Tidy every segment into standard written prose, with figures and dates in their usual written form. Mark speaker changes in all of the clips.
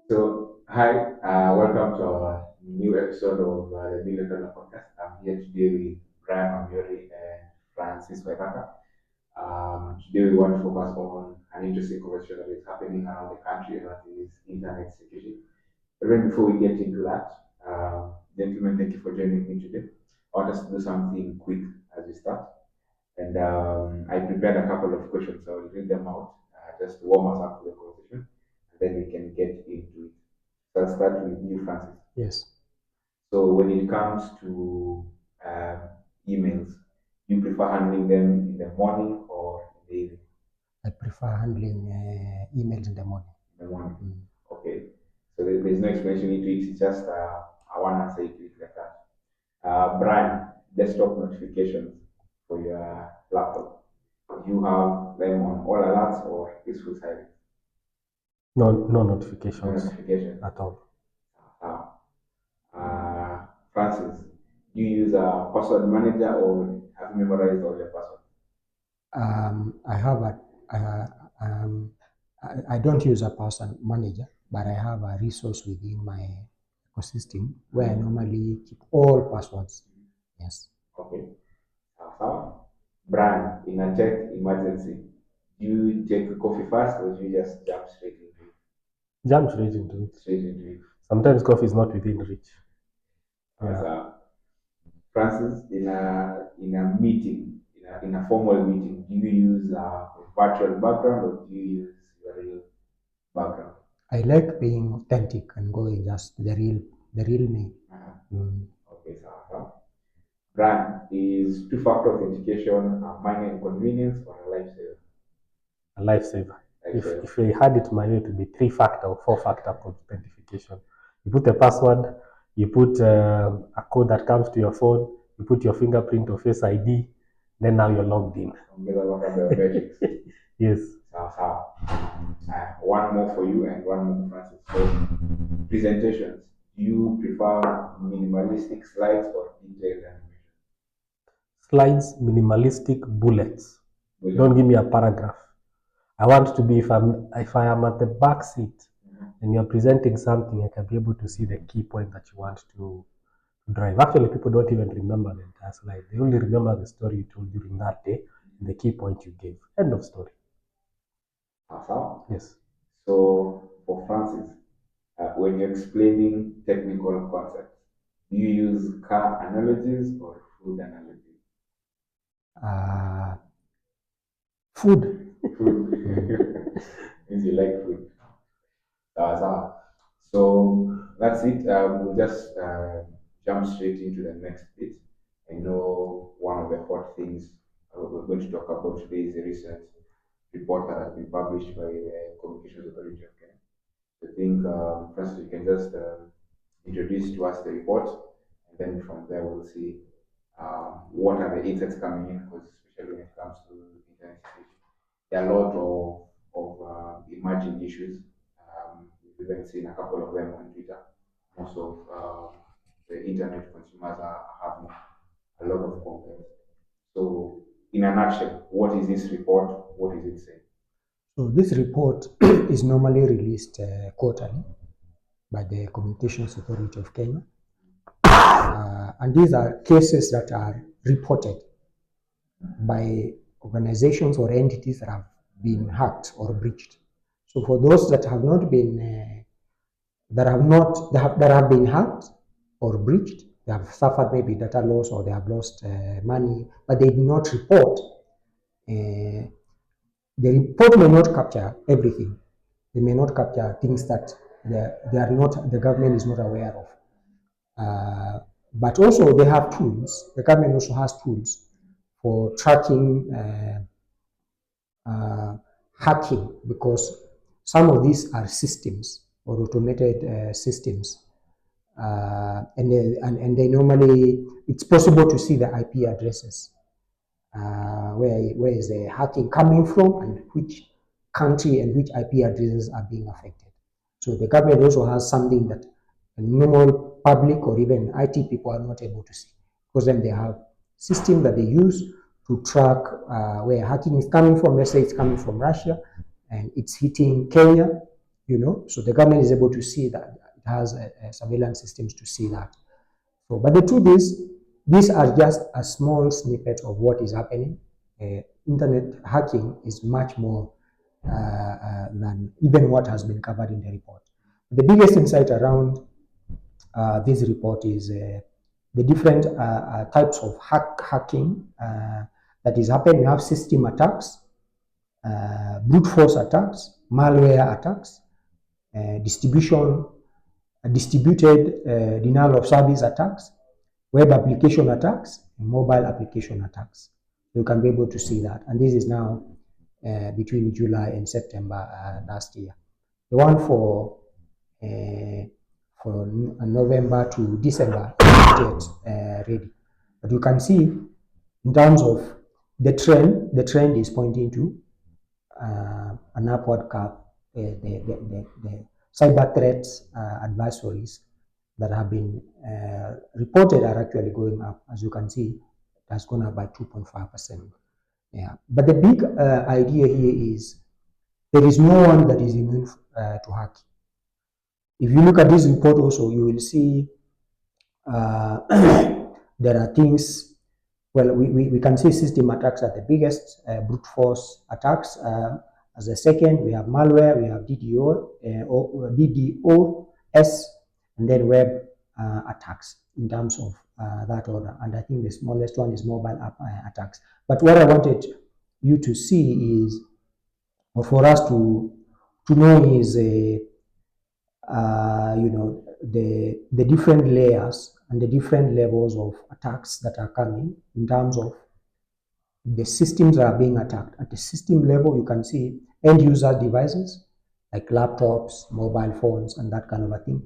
Speaker 1: So, hi, welcome to our new episode of the Million Dollar Podcast. I'm here today with Brian Wamiori and Francis Waithaka. Today, we want to focus on an interesting conversation that is happening around the country, and that is internet security. But then, before we get into that, gentlemen, thank you for joining me today. I want us to do something quick as we start. And I prepared a couple of questions, so I'll read them out just to warm us up to the conversation, and then we can get into it. So I'll start with you, Francis.
Speaker 2: Yes.
Speaker 1: So when it comes to um, emails, do you prefer handling them in the morning or in the evening?
Speaker 2: I prefer handling emails in the morning.
Speaker 1: In the morning. Okay. So there's no explanation into it. It's just I want to answer it like that. Brian, desktop notifications for your laptop. Do you have them on all alerts or peaceful silence?
Speaker 2: No
Speaker 1: No
Speaker 2: notifications
Speaker 1: notifications.
Speaker 2: at all.
Speaker 1: Francis, do you use a password manager or have you memorized all your passwords?
Speaker 2: I have a, um, I don't use a password manager, but I have a resource within my ecosystem where I normally keep all passwords. Yes.
Speaker 1: Okay. Brian, in a tech emergency, do you take coffee first or do you just jump straight into it?
Speaker 2: Jump straight into it.
Speaker 1: Straight into it.
Speaker 2: Sometimes coffee is not within reach.
Speaker 1: Francis, in a meeting, in a formal meeting, do you use a virtual background or do you use your real background?
Speaker 2: I like being authentic and going just the real me.
Speaker 1: Okay, so Brian, is two-factor authentication a minor inconvenience or a lifesaver?
Speaker 2: A lifesaver. If we had it my way to be 3-factor or 4-factor authentication, you put a password, you put a code that comes to your phone, you put your fingerprint or face ID, then now you're logged in. Yes.
Speaker 1: One more for you and one more for Francis. So, presentations. Do you prefer minimalistic slides or detailed animation?
Speaker 2: Slides, minimalistic, bullets. Don't give me a paragraph. I want to be, if I am at the back seat and you're presenting something, I can be able to see the key point that you want to drive. Actually, people don't even remember the entire slide. They only remember the story you told during that day and the key point you gave. End of story. Yes.
Speaker 1: So, for Francis, when you're explaining technical concepts, do you use car analogies or food analogies?
Speaker 2: Food.
Speaker 1: Food. Means you like food. So that's it. We'll just jump straight into the next bit. I know one of the hot things we're going to talk about today is a recent report that has been published by the Communications Authority of Kenya. I think, first, you can just introduce to us the report, and then from there we'll see what are the insights coming in, because especially when it comes to internet security, there are a lot of emerging issues. We've even seen a couple of them on Twitter. Most of the internet consumers are having a lot of complaints. So, in a nutshell, what is this report? What is it saying?
Speaker 2: So this report is normally released quarterly by the Communications Authority of Kenya. And these are cases that are reported by organizations or entities that have been hacked or breached. So for those that have not been, that have been hacked or breached, they have suffered maybe data loss or they have lost money, but they did not report. The report may not capture everything. They may not capture things that the government is not aware of. But also they have tools. The government also has tools for tracking hacking, because some of these are systems or automated systems. And they normally, it's possible to see the IP addresses. Where is the hacking coming from and which country and which IP addresses are being affected. So the government also has something that normal public or even IT people are not able to see, because then they have system that they use to track where hacking is coming from. Let's say it's coming from Russia and it's hitting Kenya, So the government is able to see that. It has surveillance systems to see that. So, but the truth is, these are just a small snippet of what is happening. Internet hacking is much more than even what has been covered in the report. The biggest insight around this report is the different types of hacking that is happening. We have system attacks, brute force attacks, malware attacks, distributed denial of service attacks, web application attacks, and mobile application attacks. You can be able to see that. And this is now between July and September last year. The one for November to December is not yet ready. But you can see in terms of the trend is pointing to an upward curve. The cyber threats advisories that have been reported are actually going up. As you can see, it has gone up by 2.5%. Yeah. But the big idea here is there is no one that is immune to hacking. If you look at this report also, you will see there are things, well, we can see system attacks are the biggest, brute force attacks. As a second, we have malware, we have DDoS, and then web attacks in terms of that order. And I think the smallest one is mobile app attacks. But what I wanted you to see is, or for us to know is, the different layers and the different levels of attacks that are coming in terms of the systems that are being attacked. At the system level, you can see end user devices like laptops, mobile phones, and that kind of a thing.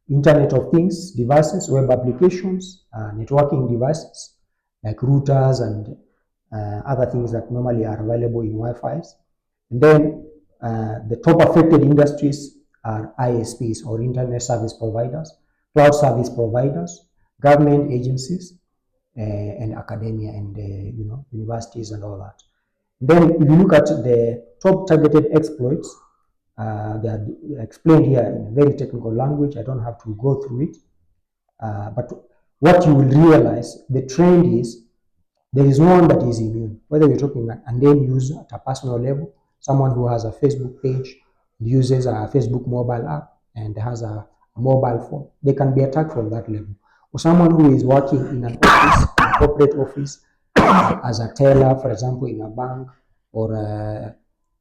Speaker 2: Internet of Things devices, web applications, networking devices like routers and other things that normally are available in Wi-Fi's. And then the top affected industries are ISPs, or internet service providers, cloud service providers, government agencies, and academia, and universities and all that. Then if you look at the top targeted exploits, they are explained here in a very technical language. I don't have to go through it. But what you will realize, the trend is there is no one that is immune. Whether you're talking an end user at a personal level, someone who has a Facebook page, uses a Facebook mobile app, and has a mobile phone, they can be attacked from that level. Or someone who is working in an office, a corporate office, as a teller, for example, in a bank, or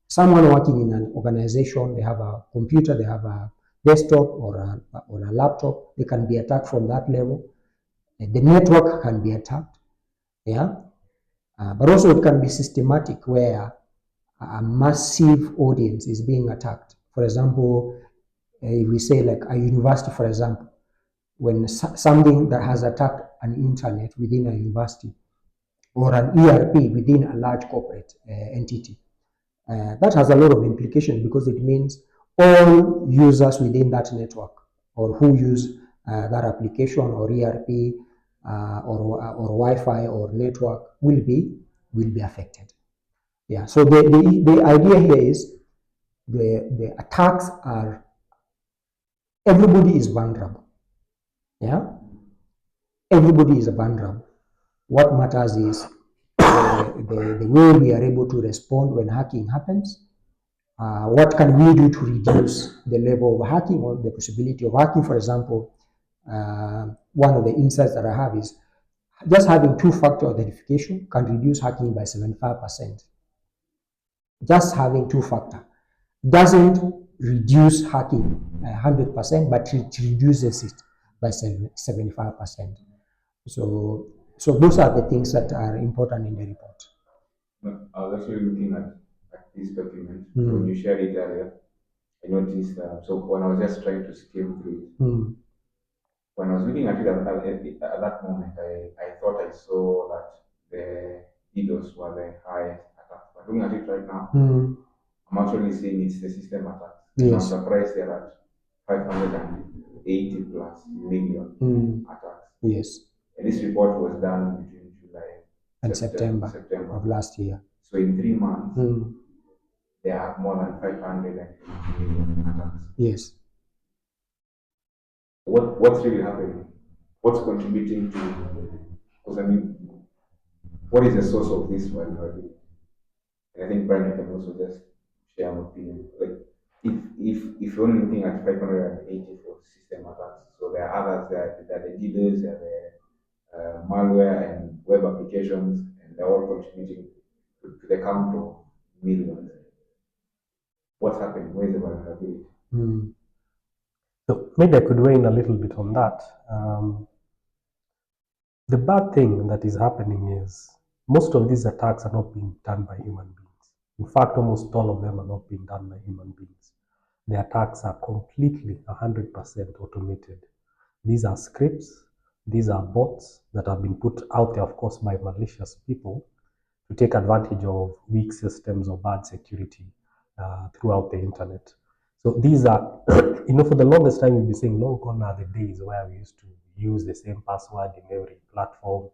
Speaker 2: someone working in an organization, they have a computer, they have a desktop or a laptop, they can be attacked from that level. The network can be attacked, yeah. But also it can be systematic, where a massive audience is being attacked. For example, if we say like a university, for example, when something that has attacked an internet within a university, or an ERP within a large corporate entity, that has a lot of implications, because it means all users within that network, or who use that application or ERP or Wi-Fi or network, will be affected. Yeah. So the idea here is the attacks are, everybody is vulnerable. Yeah. Everybody is vulnerable. What matters is the way we are able to respond when hacking happens. What can we do to reduce the level of hacking, or the possibility of hacking? For example, one of the insights that I have is just having two-factor authentication can reduce hacking by 75%. Just having two-factor doesn't reduce hacking 100%, but it reduces it by 75%. So those are the things that are important in the report.
Speaker 1: No, I was actually looking at this document when you shared it earlier. I noticed, so when I was just trying to skim through it, when I was looking at it at that moment, I thought I saw that the DDoS were the highest attacks. But looking at it right now, I'm actually seeing it's the system attacks. And I'm
Speaker 2: Yes.
Speaker 1: surprised they're at 580 plus million attacks.
Speaker 2: Yes.
Speaker 1: And this report was done between July
Speaker 2: And September of last year.
Speaker 1: So in 3 months, there are more than 580 million attacks.
Speaker 2: Yes.
Speaker 1: What's really happening? What's contributing to? Because I mean, what is the source of this vulnerability? And I think Brian, you can also just share an opinion. Like, if you're only looking at 580 for system attacks, so there are others that are the DDoS, there are the malware and web applications, and they're all contributing to the count of millions. What's happening? Where is the vulnerability?
Speaker 3: Mm. So maybe I could weigh in a little bit on that. The bad thing that is happening is most of these attacks are not being done by human beings. In fact, almost all of them are not being done by human beings. The attacks are completely 100% automated. These are scripts, these are bots that have been put out there, of course, by malicious people to take advantage of weak systems or bad security throughout the internet. So these are, for the longest time we've been saying, long gone are the days where we used to use the same password in every platform.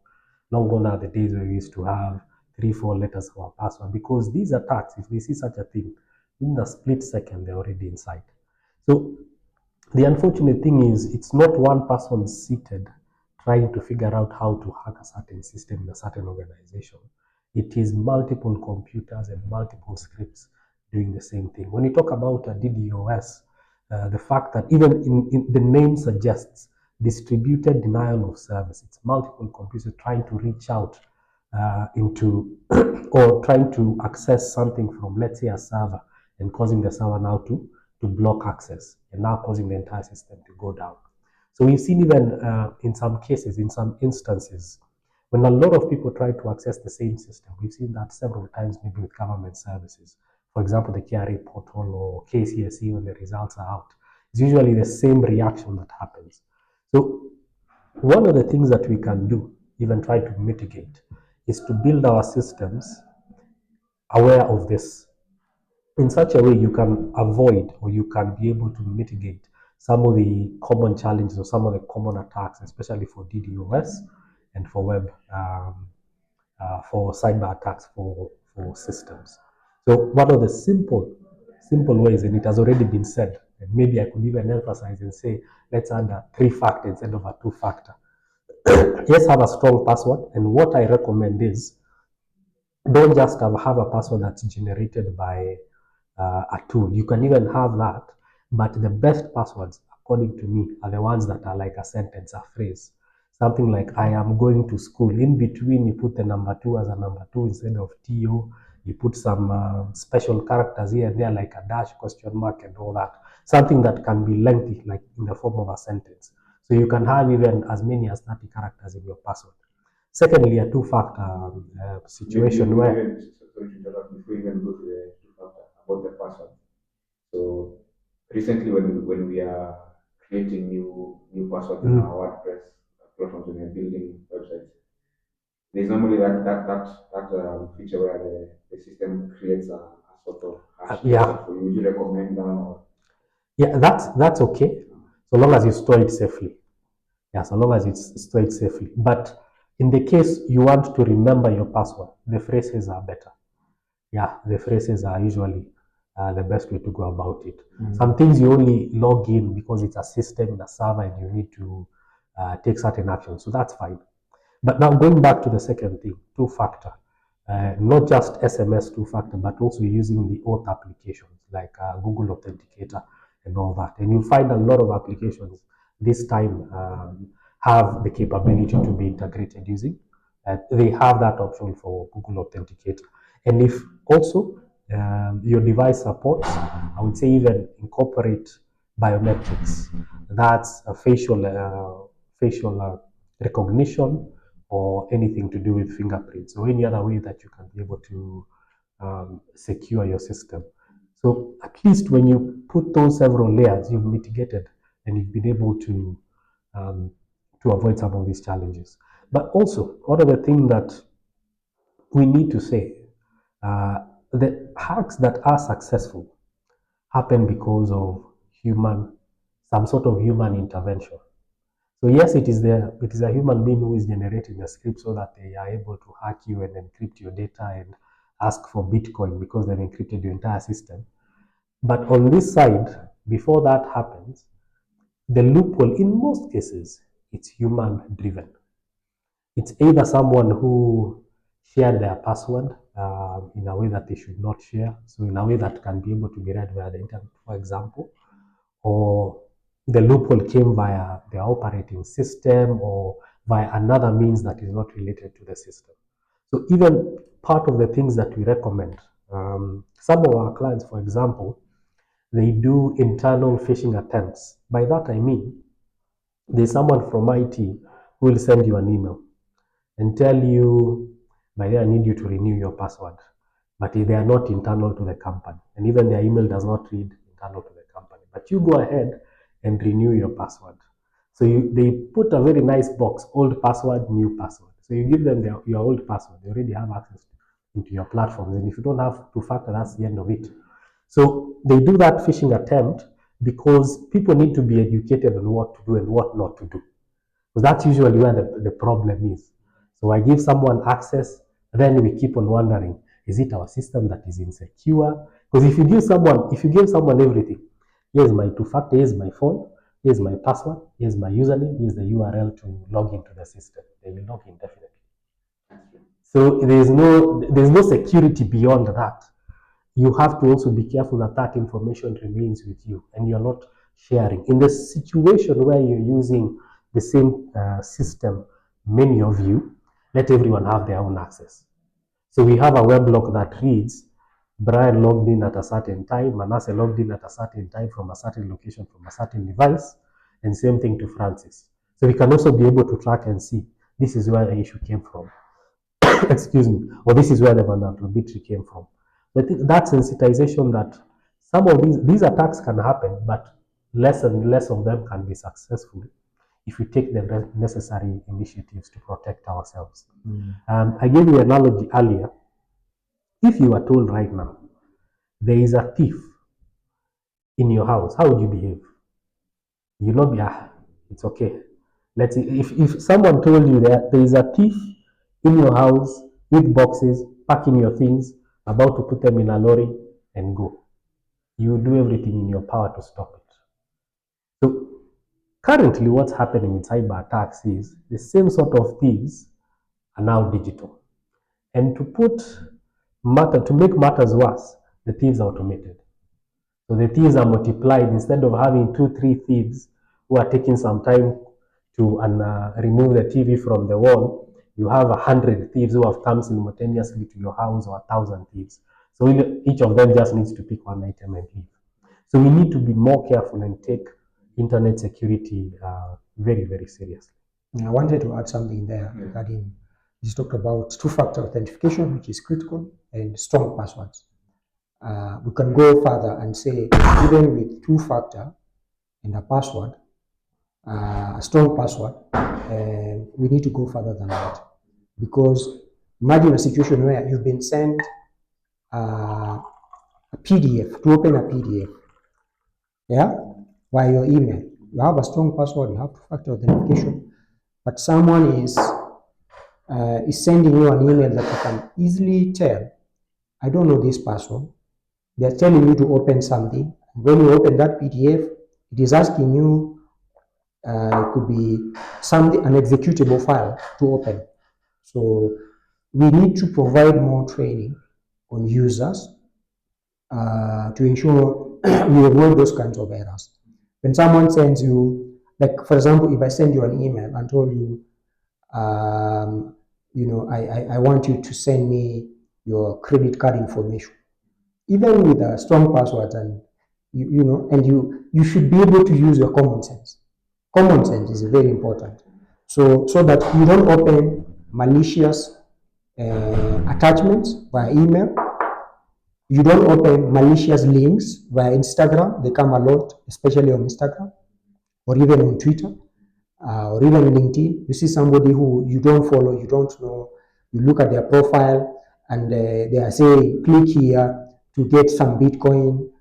Speaker 3: Long gone are the days where we used to have 3, 4 letters for our password, because these attacks, if they see such a thing, in a split second, they're already inside. So the unfortunate thing is it's not one person seated trying to figure out how to hack a certain system in a certain organization. It is multiple computers and multiple scripts doing the same thing. When you talk about a DDoS, the fact that even in the name suggests distributed denial of service, it's multiple computers trying to reach out into or trying to access something from, let's say, a server, and causing the server now to block access, and now causing the entire system to go down. So we've seen even in some cases, in some instances, when a lot of people try to access the same system, we've seen that several times, maybe with government services. For example, the KRA portal or KCSE, when the results are out, it's usually the same reaction that happens. So one of the things that we can do, even try to mitigate, is to build our systems aware of this. In such a way, you can avoid or you can be able to mitigate some of the common challenges or some of the common attacks, especially for DDoS and for web, for cyber attacks for systems. So one of the simple ways, and it has already been said, and maybe I could even emphasize and say, let's add a 3-factor instead of a 2-factor. Yes, have a strong password, and what I recommend is don't just have a password that's generated by a tool. You can even have that, but the best passwords, according to me, are the ones that are like a sentence, a phrase. Something like, I am going to school. In between, you put the number 2 as a number 2 instead of TO. You put some special characters here and there, like a dash, question mark, and all that. Something that can be lengthy, like in the form of a sentence. So you can have even as many as 30 characters in your password. Secondly, a 2-factor situation where...
Speaker 1: Sorry to interrupt, before you even go to the 2-factor about the password. So recently, when we are creating new passwords in our WordPress platforms, when we're building websites, there's normally that feature where the system creates a sort of hash password for you. Would you recommend that? Or?
Speaker 3: Yeah, that's okay, so long as you store it safely. Yeah, so long as it's stored safely. But in the case you want to remember your password, the phrases are better. Yeah, the phrases are usually the best way to go about it. Some things you only log in because it's a system in a server and you need to take certain actions. So that's fine. But now going back to the second thing, 2-factor. Not just SMS 2-factor, but also using the auth applications like Google Authenticator and all that. And you find a lot of applications this time have the capability to be integrated using. They have that option for Google Authenticator. And if also your device supports, I would say even incorporate biometrics. That's a facial recognition, or anything to do with fingerprints, or any other way that you can be able to secure your system. So at least when you put those several layers, you've mitigated and you've been able to avoid some of these challenges. But also, one of the things that we need to say, the hacks that are successful happen because of some sort of human intervention. So yes, it is a human being who is generating the script so that they are able to hack you and encrypt your data and ask for Bitcoin because they've encrypted your entire system. But on this side, before that happens, the loophole in most cases, it's human driven. It's either someone who shared their password in a way that they should not share, so in a way that can be able to be read via the internet, for example, or the loophole came via their operating system or via another means that is not related to the system. So even part of the things that we recommend, some of our clients, for example, they do internal phishing attempts. By that I mean, there's someone from IT who will send you an email and tell you, by the way, I need you to renew your password. But they are not internal to the company. And even their email does not read internal to the company. But you go ahead and renew your password. So they put a very nice box, old password, new password. So you give them your old password. They already have access into your platforms. And if you don't have two-factor, that's the end of it. So they do that phishing attempt because people need to be educated on what to do and what not to do. Because that's usually where the problem is. So I give someone access, then we keep on wondering, is it our system that is insecure? Because if you give someone everything, here's my two-factor, here's my phone, here's my password, here's my username, here's the URL to log into the system. They will log in definitely. So there's no security beyond that. You have to also be careful that that information remains with you and you're not sharing. In the situation where you're using the same system, many of you, let everyone have their own access. So we have a weblog that reads, Brian logged in at a certain time, Manasseh logged in at a certain time from a certain location, from a certain device, and same thing to Francis. So we can also be able to track and see, this is where the issue came from. Excuse me, or this is where the vulnerability came from. I think that sensitization that some of these attacks can happen, but less and less of them can be successful if we take the necessary initiatives to protect ourselves. I gave you an analogy earlier. If you are told right now, there is a thief in your house, how would you behave? You'll not be, it's okay. Let's see, if someone told you that there is a thief in your house with boxes, packing your things, about to put them in a lorry and go, you will do everything in your power to stop it. So currently what's happening in cyber attacks is the same sort of thieves are now digital. And to make matters worse, the thieves are automated. So the thieves are multiplied. Instead of having 2-3 thieves who are taking some time to remove the TV from the wall, you have 100 thieves who have come simultaneously to your house, or 1,000 thieves. So each of them just needs to pick one item and leave. So we need to be more careful and take internet security very, very seriously.
Speaker 2: I wanted to add something there regarding, you talked about two-factor authentication, which is critical, and strong passwords. We can go further and say, even with two-factor and a password, a strong password, we need to go further than that. Because imagine a situation where you've been sent a PDF, to open a PDF, via your email. You have a strong password, you have two-factor authentication, but someone is sending you an email that you can easily tell, I don't know this password. They're telling you to open something. When you open that PDF, it is asking you, it could be an executable file to open. So we need to provide more training on users to ensure we avoid those kinds of errors. When someone sends you, like for example, if I send you an email and told you, I want you to send me your credit card information, even with a strong password, and you should be able to use your common sense. Common sense is very important. So that you don't open malicious attachments via email. You don't open malicious links via Instagram. They come a lot, especially on Instagram, or even on Twitter, or even LinkedIn. You see somebody who you don't follow, you don't know, you look at their profile, and they are saying, click here to get some Bitcoin.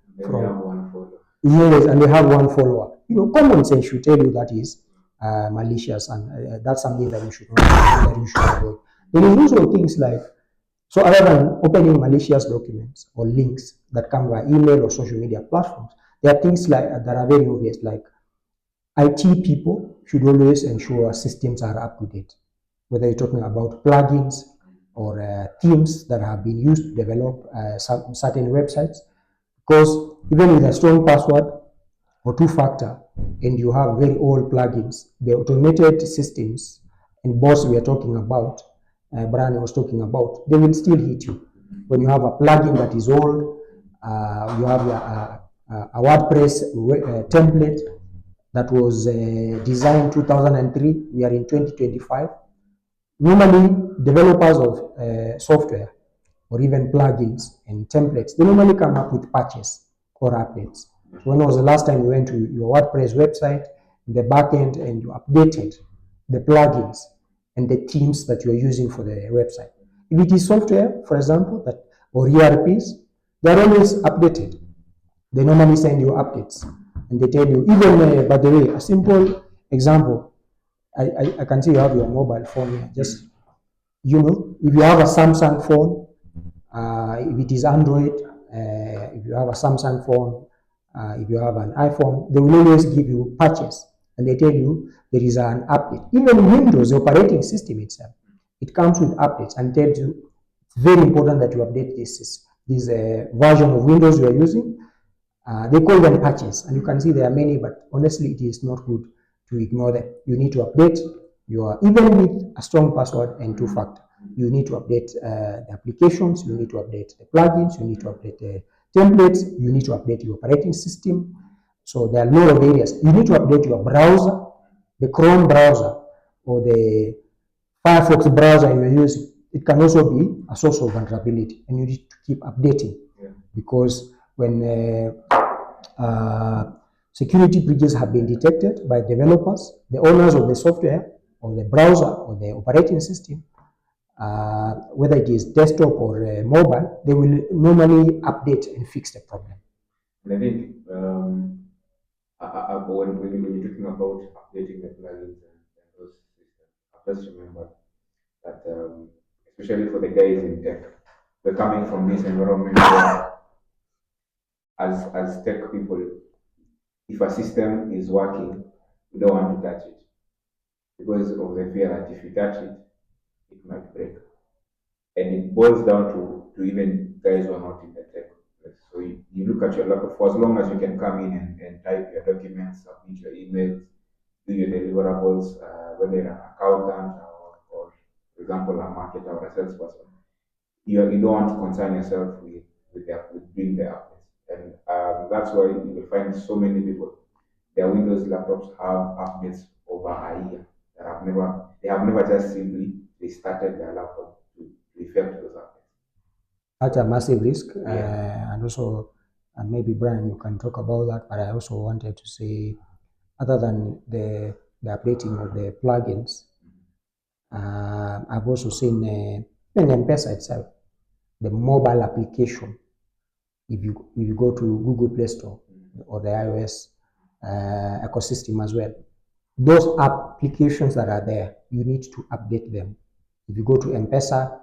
Speaker 2: Yes, and they have one follower. Common sense should tell you that is malicious, and that's something that you should not, that you should avoid. There is also things like, so other than opening malicious documents or links that come via email or social media platforms, There are things like that are very obvious, like IT people should always ensure systems are up to date, whether you're talking about plugins or themes that have been used to develop some certain websites, because even with a strong password or two-factor, and you have very old plugins, the automated systems and bots we are talking about, Brian was talking about, they will still hit you. When you have a plugin that is old, you have a WordPress template that was designed 2003, we are in 2025. Normally, developers of software or even plugins and templates, they normally come up with patches or updates. So when was the last time you went to your WordPress website, in the backend, and you updated the plugins and the themes that you are using for the website? If it is software, for example, that or ERPs, they are always updated. They normally send you updates, and they tell you, even by the way, a simple example, I can see you have your mobile phone here. Just, if you have a Samsung phone, if it is Android, if you have a Samsung phone, if you have an iPhone, they will always give you patches, and they tell you there is an update. Even Windows, the operating system itself, it comes with updates and tells you it's very important that you update this version of Windows you are using. They call them patches, and you can see there are many, but honestly, it is not good to ignore them. You need to update even with a strong password and two-factor. You need to update the applications, you need to update the plugins, you need to update the templates, you need to update your operating system. So there are a lot of areas. You need to update your browser, the Chrome browser or the Firefox browser you're using. It can also be a source of vulnerability, and you need to keep updating, because when security breaches have been detected by developers, the owners of the software or the browser or the operating system, whether it is desktop or mobile, they will normally update and fix the problem.
Speaker 1: And I think when you're talking about updating the plugins and those systems, I've just remembered that especially for the guys in tech, we're coming from this environment where, as tech people, if a system is working, we don't want to touch it because of the fear that if you touch it, it might break. And it boils down to even guys who are not in the tech. So you look at your laptop, for as long as you can come in and type your documents, submit your emails, do your deliverables, whether you're an accountant or, for example, a marketer or a salesperson, you don't want to concern yourself with doing the updates. And that's why you will find so many people, their Windows laptops have updates over a year that they have never just simply restarted their laptop to effect those updates.
Speaker 2: That's a massive risk,
Speaker 1: Yeah.
Speaker 2: and also, maybe Brian, you can talk about that. But I also wanted to say, other than the updating of the plugins, I've also seen even M-Pesa itself, the mobile application. If you go to Google Play Store or the iOS ecosystem as well, those applications that are there, you need to update them. If you go to M-Pesa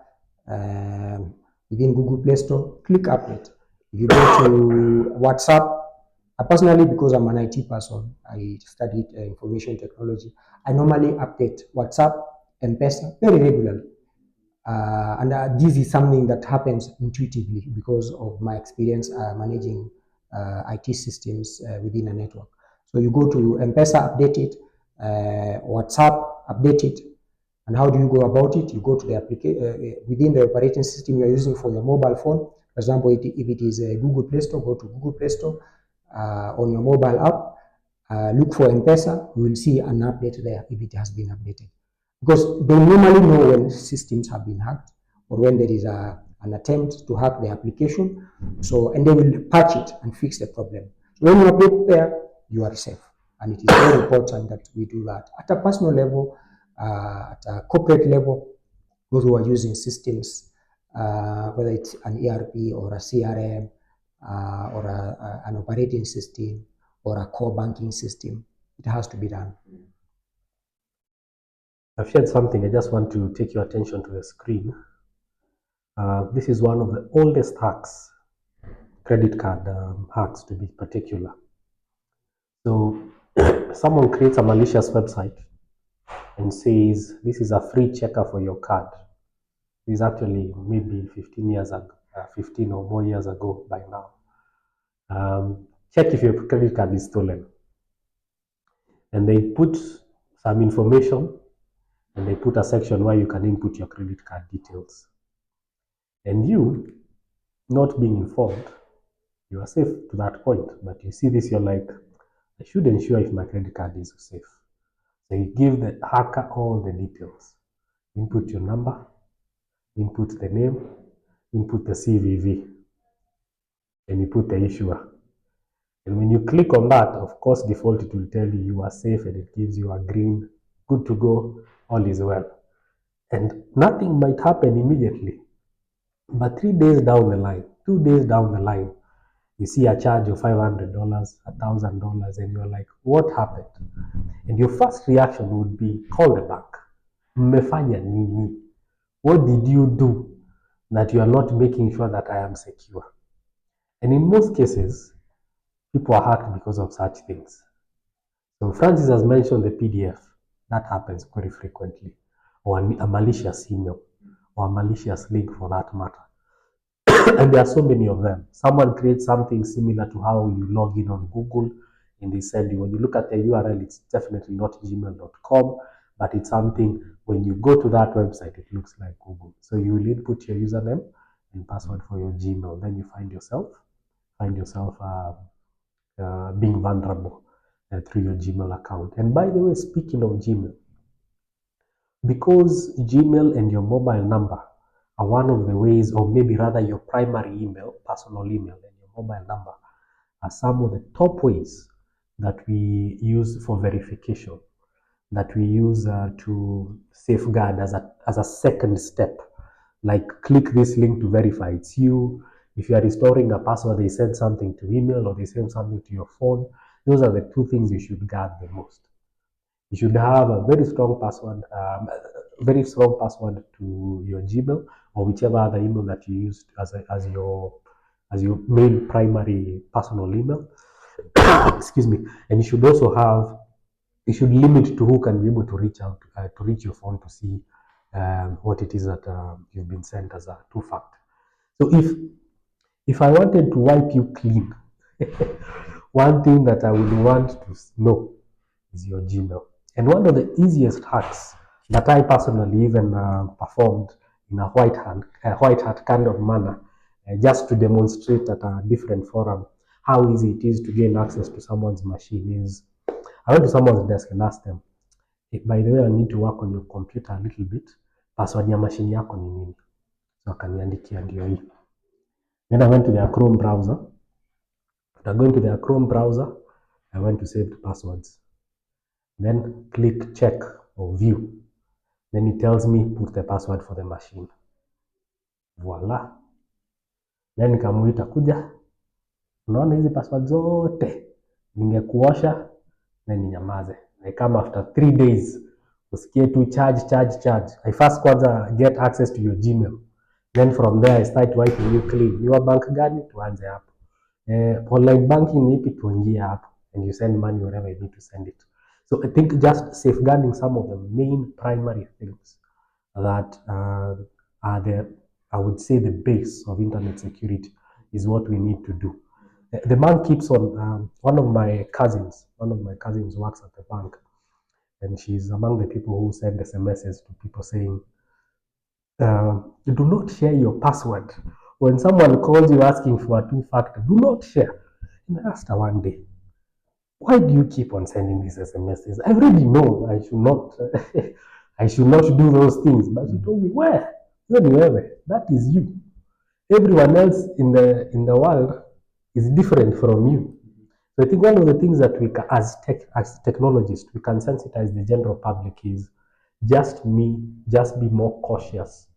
Speaker 2: within Google Play Store, click update. If you go to WhatsApp, personally, because I'm an IT person, I studied information technology, I normally update WhatsApp, M-Pesa very regularly. And this is something that happens intuitively because of my experience managing IT systems within a network. So you go to M-Pesa, update it, WhatsApp, update it. And how do you go about it? You go to the application within the operating system you're using for your mobile phone. For example, if it is Google Play Store, go to Google Play Store on your mobile app. Look for M-Pesa. You will see an update there if it has been updated. Because they normally know when systems have been hacked or when there is an attempt to hack the application. So, and they will patch it and fix the problem. So when you update there, you are safe. And it is very important that we do that at a personal level, at a corporate level. Those who are using systems, whether it's an ERP or a CRM or an operating system or a core banking system, it has to be done.
Speaker 3: I've shared something. I just want to take your attention to the screen. This is one of the oldest hacks, credit card hacks to be particular. someone creates a malicious website and says, this is a free checker for your card. This is actually maybe 15 years ago, 15 or more years ago by now. Check if your credit card is stolen. And they put some information and they put a section where you can input your credit card details. And you, not being informed, you are safe to that point. But you see this, you're like, I should ensure if my credit card is safe. So you give the hacker all the details. Input your number, input the name, input the CVV, and you put the issuer. And when you click on that, of course, default, it will tell you you are safe and it gives you a green, good to go, all is well. And nothing might happen immediately. But 3 days down the line, 2 days down the line, you see a charge of $500, $1,000, and you're like, what happened? And your first reaction would be, call the bank. Mmefanya nini? What did you do that you are not making sure that I am secure? And in most cases, people are hacked because of such things. So Francis has mentioned the PDF. That happens very frequently. Or a malicious email, or a malicious link for that matter. And there are so many of them. Someone creates something similar to how you log in on Google, and they send you, when you look at the URL, it's definitely not gmail.com, but it's something, when you go to that website, it looks like Google. So you will input your username and password for your Gmail. Then you find yourself being vulnerable through your Gmail account. And by the way, speaking of Gmail, because Gmail and your mobile number are one of the ways, or maybe rather your primary email, personal email, and your mobile number are some of the top ways that we use for verification, that we use to safeguard as a second step. Like, click this link to verify it's you. If you are restoring a password, they send something to email or they send something to your phone. Those are the two things you should guard the most. You should have a very strong password to your Gmail or whichever other email that you use as your main primary personal email. Excuse me. And you should also limit to who can be able to reach out to reach your phone to see what it is that you've been sent as a two-factor. So if I wanted to wipe you clean, one thing that I would want to know is your Gmail. And one of the easiest hacks that I personally even performed in a white hat kind of manner, just to demonstrate at a different forum how easy it is to gain access to someone's machine, is I went to someone's desk and asked them, by the way, I need to work on your computer a little bit. Password ya machine yako ni nini? So akaniandikia ndio hii. Then I went to their Chrome browser. After going to their Chrome browser, I went to saved passwords. Then click check or view. Then it tells me put the password for the machine. Voila. Then nikamuita, kuja, unaona hizi password zote ningekuosha na ninyamaze. I come after 3 days, usikie tu charge. I first kwanza get access to your Gmail. Then from there I start wiping you clean. Your bank gani? Tuanze hapo. Online banking ni ipi? Tuingie hapo. And you send money wherever you need to send it. So I think just safeguarding some of the main primary things that are I would say the base of internet security is what we need to do. The bank keeps on, one of my cousins works at the bank, and she's among the people who send SMSs to people saying, do not share your password. When someone calls you asking for a two-factor, do not share. And I asked her one day, why do you keep on sending these SMSs? I already know I should not I should not do those things. But she told me, where? That is you. Everyone else in the world is different from you. So I think one of the things that we can, as technologists, we can sensitize the general public is just be more cautious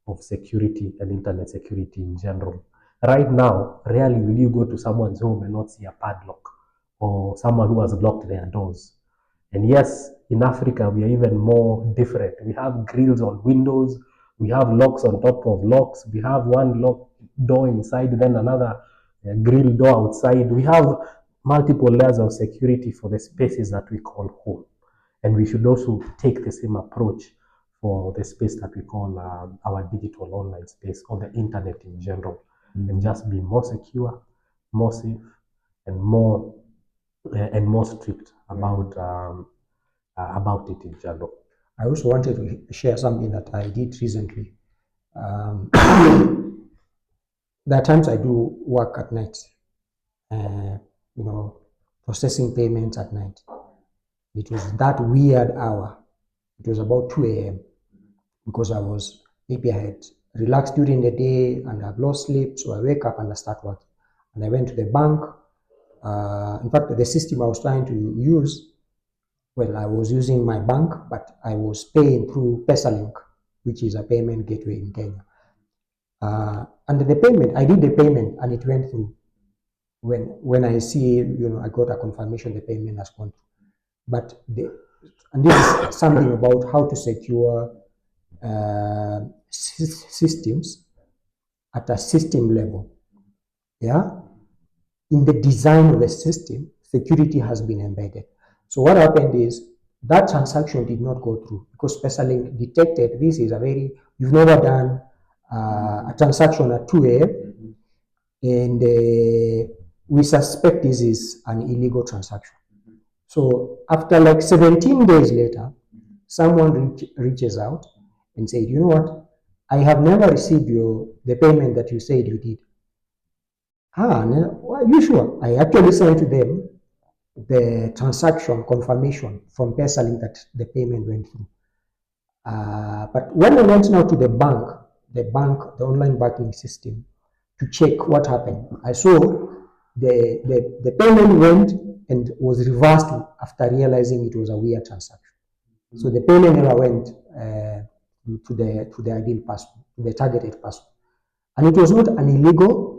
Speaker 3: of security and internet security in general. Right now, rarely will you go to someone's home and not see a padlock or someone who has locked their doors. And yes, in Africa, we are even more different. We have grills on windows, we have locks on top of locks, we have one lock door inside, then another grill door outside. We have multiple layers of security for the spaces that we call home. And we should also take the same approach for the space that we call our digital online space, or the internet in general, and just be more secure, more safe, and more strict about it in general.
Speaker 2: I also wanted to share something that I did recently. There are times I do work at night, processing payments at night. It was that weird hour. It was about 2 a.m. because maybe I had relaxed during the day and I've lost sleep, so I wake up and I start working. And I went to the bank. In fact, the system I was trying to use, I was using my bank, but I was paying through PesaLink, which is a payment gateway in Kenya. And I did the payment and it went through. When I see, I got a confirmation the payment has gone through. But and this is something about how to secure systems at a system level. Yeah, in the design of the system, security has been embedded. So what happened is that transaction did not go through because PesaLink detected this is you've never done a transaction at 2 a.m. and we suspect this is an illegal transaction. So after like 17 days later, someone reaches out and said, you know what, I have never received the payment that you said you did. Are you sure? I actually sent to them the transaction confirmation from PesaLink that the payment went through. But when I went now to the online banking system to check what happened, I saw the payment went and was reversed after realizing it was a weird transaction. So the payment never went to the ideal person, to the targeted person. And it was not an illegal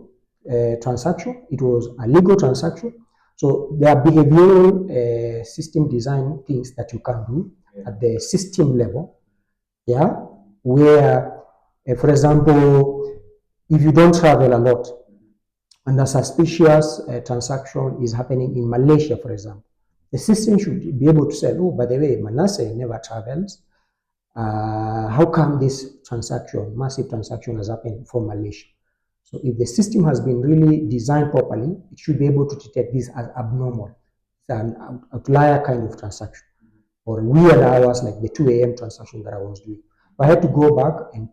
Speaker 2: transaction, it was a legal transaction. So there are behavioral system design things that you can do at the system level, where, for example, if you don't travel a lot and a suspicious transaction is happening in Malaysia, for example, the system should be able to say, oh, by the way, Manasseh never travels. How come this massive transaction has happened from Malaysia? So if the system has been really designed properly, it should be able to detect this as abnormal. It's an outlier kind of transaction, or weird hours like the 2 a.m. transaction that I was doing. I had to go back and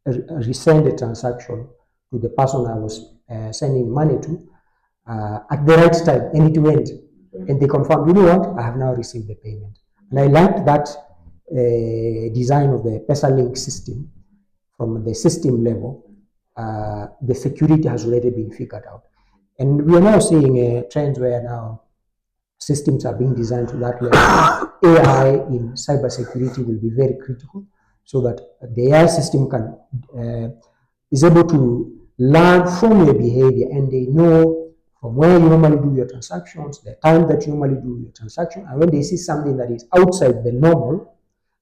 Speaker 2: resend the transaction to the person I was sending money to at the right time, and it went. And they confirmed, you know what, I have now received the payment. And I liked that design of the PesaLink system from the system level. The security has already been figured out. And we are now seeing trends where now systems are being designed to that level. AI in cybersecurity will be very critical so that the AI system is able to learn from your behavior, and they know from where you normally do your transactions, the time that you normally do your transaction, and when they see something that is outside the normal,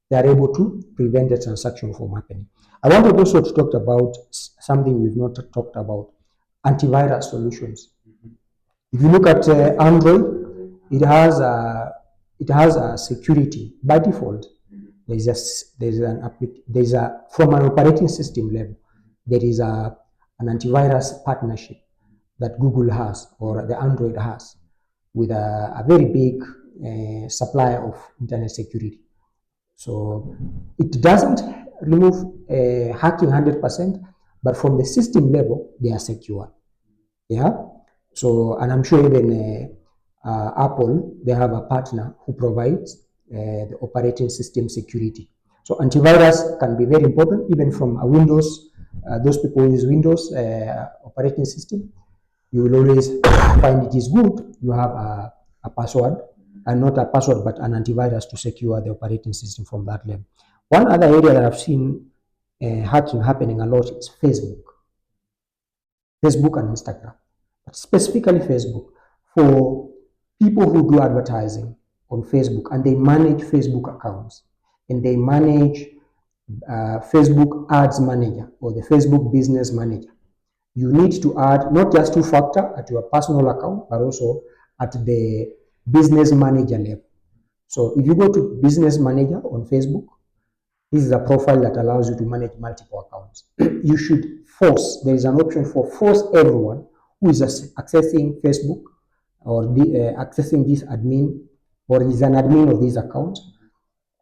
Speaker 2: they are able to prevent the transaction from happening. I wanted also to talk about something we've not talked about, antivirus solutions. If you look at Android, it has a security by default. From an operating system level, there is an antivirus partnership that Google has, or the Android has, with a very big supplier of internet security. So it doesn't remove hacking 100%, but from the system level, they are secure. Yeah. So, and I'm sure even Apple, they have a partner who provides the operating system security. So antivirus can be very important, even from a Windows. Those people who use Windows operating system, you will always find it is good. You have a password, and not a password, but an antivirus to secure the operating system from that level. One other area that I've seen hacking happening a lot is Facebook and Instagram, but specifically Facebook, for people who do advertising on Facebook and they manage Facebook accounts and they manage Facebook Ads Manager or the Facebook Business Manager. You need to add not just two-factor at your personal account, but also at the business manager level. So if you go to business manager on Facebook, this is a profile that allows you to manage multiple accounts. You should force, there is an option for force everyone who is accessing Facebook or accessing this admin or is an admin of this account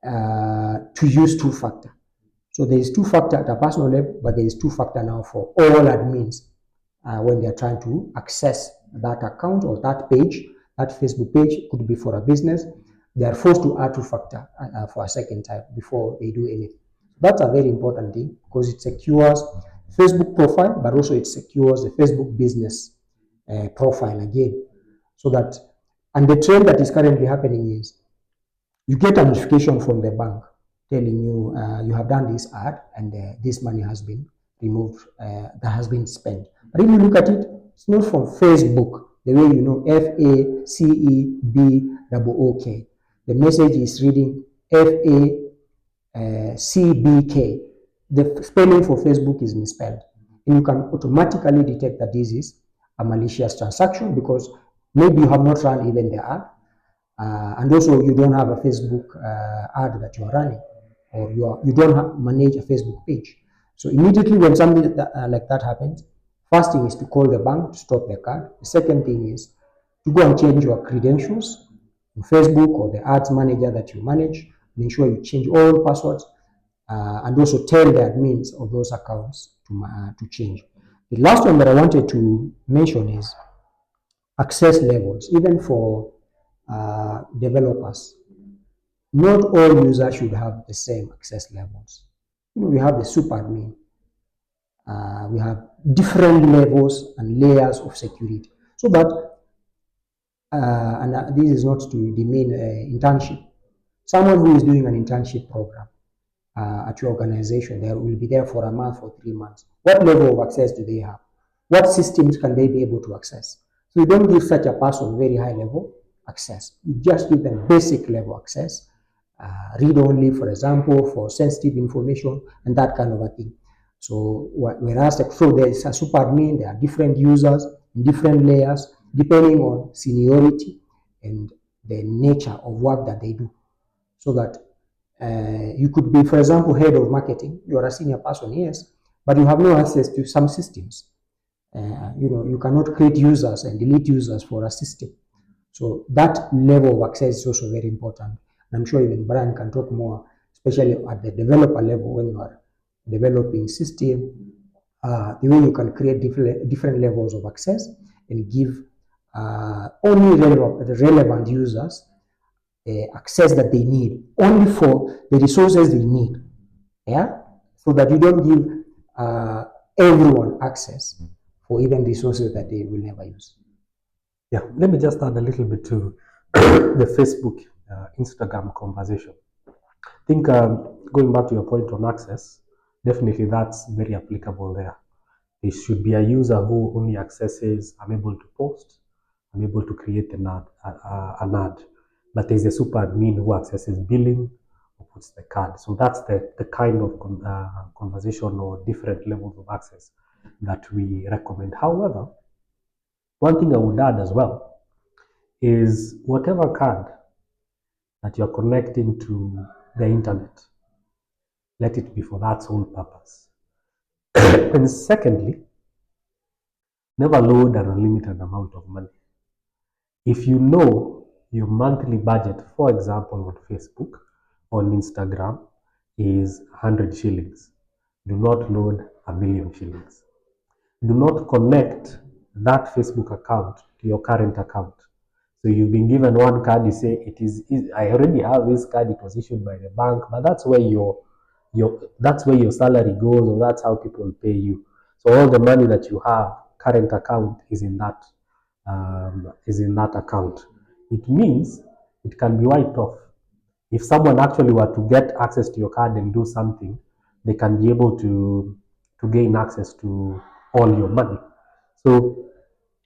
Speaker 2: to use two-factor. So there is two-factor at a personal level, but there is two-factor now for all admins when they are trying to access that account or that page, that Facebook page. It could be for a business. They are forced to add two-factor for a second time before they do anything. That's a very important thing because it secures Facebook profile, but also it secures the Facebook business profile again. So that, and the trend that is currently happening is you get a notification from the bank telling you you have done this ad and this money has been removed, that has been spent. But if you look at it, it's not from Facebook, the way you know FACEBOOK. The message is reading FACBK. The spelling for Facebook is misspelled. And you can automatically detect that this is a malicious transaction because maybe you have not run even the ad. And also you don't have a Facebook ad that you are running, or you don't manage a Facebook page. So immediately when something like that happens, first thing is to call the bank to stop the card. The second thing is to go and change your credentials on Facebook or the ads manager that you manage. Make sure you change all passwords and also tell the admins of those accounts to change. The last one that I wanted to mention is access levels, even for developers. Not all users should have the same access levels. We have the super admin. We have different levels and layers of security. So that, and this is not to demean internship. Someone who is doing an internship program at your organization, they will be there for a month or 3 months. What level of access do they have? What systems can they be able to access? So you don't give such a person very high level access. You just give them basic level access, read only, for example, for sensitive information and that kind of a thing. So whereas so there is a super admin, there are different users in different layers depending on seniority and the nature of work that they do. So that you could be, for example, head of marketing. You are a senior person, yes, but you have no access to some systems. You cannot create users and delete users for a system. So that level of access is also very important. And I'm sure even Brian can talk more, especially at the developer level when you are developing system, the way you can create different levels of access and give only relevant users access that they need, only for the resources they need. Yeah, so that you don't give everyone access for even resources that they will never use.
Speaker 3: Yeah, let me just add a little bit to the Facebook, Instagram conversation. I think going back to your point on access, definitely that's very applicable there. There should be a user who only accesses, I'm able to post, I'm able to create an ad. But there's a super admin who accesses billing or puts the card. So that's the kind of conversation or different levels of access that we recommend. However, one thing I would add as well is whatever card that you're connecting to the internet, let it be for that sole purpose. And secondly, never load an unlimited amount of money. If you know your monthly budget, for example, on Facebook, on Instagram, is 100 shillings, do not load 1,000,000 shillings. Do not connect that Facebook account to your current account. So you've been given one card, you say I already have this card, it was issued by the bank, but that's where your salary goes, or that's how people pay you. So all the money that you have, current account, is in that account. It means it can be wiped off. If someone actually were to get access to your card and do something, they can be able to gain access to all your money. So